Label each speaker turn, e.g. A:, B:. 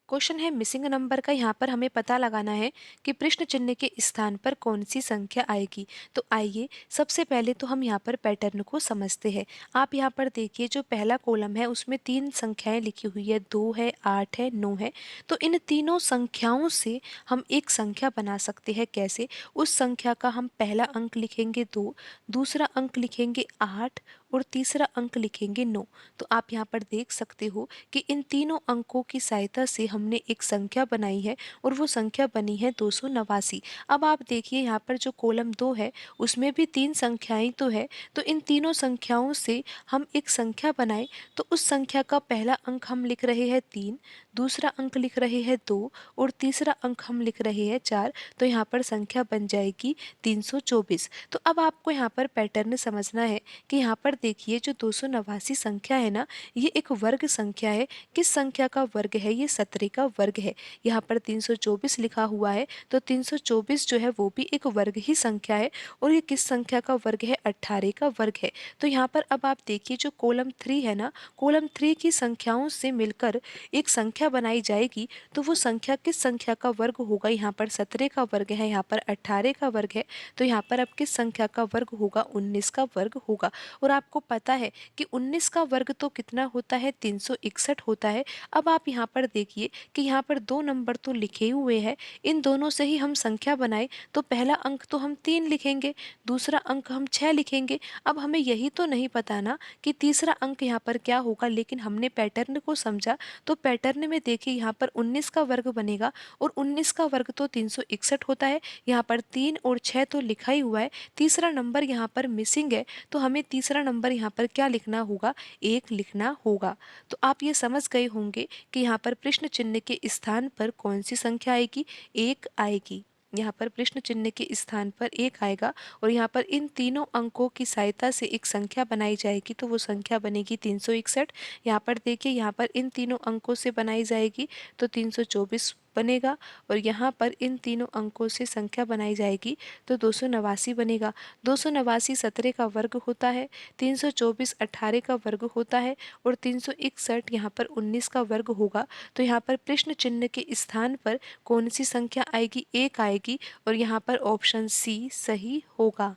A: Question है missing number का। यहाँ पर हमें पता लगाना है कि प्रश्न चिन्ह के स्थान पर कौन सी संख्या आएगी। तो आइए सबसे पहले तो हम यहाँ पर पैटर्न को समझते हैं। आप यहाँ पर देखिए, जो पहला कॉलम है उसमें तीन संख्याएं लिखी हुई है, 2 है, 8 है, 9 है। तो इन तीनों संख्याओं से हम एक संख्या बना सकते हैं। कैसे? उस संख्या का हम पहला अंक लिखेंगे 2, दूसरा अंक लिखेंगे 8 और तीसरा अंक लिखेंगे 9। तो आप यहाँ पर देख सकते हो कि इन तीनों अंकों की सहायता से हमने एक संख्या बनाई है और वो संख्या बनी है 289। अब आप देखिए, यहाँ पर जो कॉलम 2 है उसमें भी तीन संख्याएं तो है। तो इन तीनों संख्याओं से हम एक संख्या बनाए, तो उस संख्या का पहला अंक हम लिख रहे हैं 3, दूसरा अंक लिख रहे हैं 2 और तीसरा अंक हम लिख रहे हैं 4। तो यहाँ पर संख्या बन जाएगी 324। तो अब आपको यहाँ पर पैटर्न समझना है कि यहाँ पर देखिए, जो 289 संख्या है ना, ये एक वर्ग संख्या है। किस संख्या का वर्ग है? ये 17 का वर्ग है। यहाँ पर 324 लिखा हुआ है, तो 324 जो है वो भी एक वर्ग ही संख्या है। और ये किस संख्या का वर्ग है? 18 का वर्ग है। तो यहाँ पर अब आप देखिए, जो कॉलम 3 है ना, कॉलम 3 की संख्याओं से मिलकर एक संख्या बनाई जाएगी। तो वो संख्या किस संख्या का वर्ग होगा? यहाँ पर 17 का वर्ग है, यहाँ पर 18 का वर्ग है। तो यहाँ पर अब किस संख्या का वर्ग होगा? 19 का वर्ग होगा। और आपको पता है कि 19 का वर्ग तो कितना होता है? 361 होता है। अब आप यहाँ पर देखिए कि यहाँ पर दो नंबर तो लिखे हुए हैं, इन दोनों से ही हम संख्या बनाए। तो पहला अंक तो हम 3 लिखेंगे, दूसरा अंक हम 6 लिखेंगे। अब हमें यही तो नहीं पता ना कि तीसरा अंक यहाँ पर क्या होगा, लेकिन हमने पैटर्न को समझा। तो पैटर्न में देखिए, यहाँ पर 19 का वर्ग बनेगा और 19 का वर्ग तो 361 होता है। यहाँ पर 3 और 6 तो लिखा ही हुआ है, तीसरा नंबर यहाँ पर मिसिंग है। तो हमें तीसरा नंबर यहाँ पर क्या लिखना होगा? 1 लिखना होगा। तो आप ये समझ गए होंगे कि यहाँ पर प्रश्न चिन्ह के स्थान पर कौन सी संख्या आएगी? 1 आएगी। यहाँ पर प्रश्न चिन्ह के स्थान पर 1 आएगा और यहाँ पर इन तीनों अंकों की सहायता से एक संख्या बनाई जाएगी। तो वो संख्या बनेगी 361। यहाँ पर देखिए, यहाँ पर इन तीनों अंकों से बनाई जाएगी तो 324 बनेगा। और यहाँ पर इन तीनों अंकों से संख्या बनाई जाएगी तो 289 बनेगा। 289 17 का वर्ग होता है, 324 18 का वर्ग होता है और 361 यहाँ पर 19 का वर्ग होगा। तो यहाँ पर प्रश्न चिन्ह के स्थान पर कौन सी संख्या आएगी? 1 आएगी और यहाँ पर ऑप्शन सी सही होगा।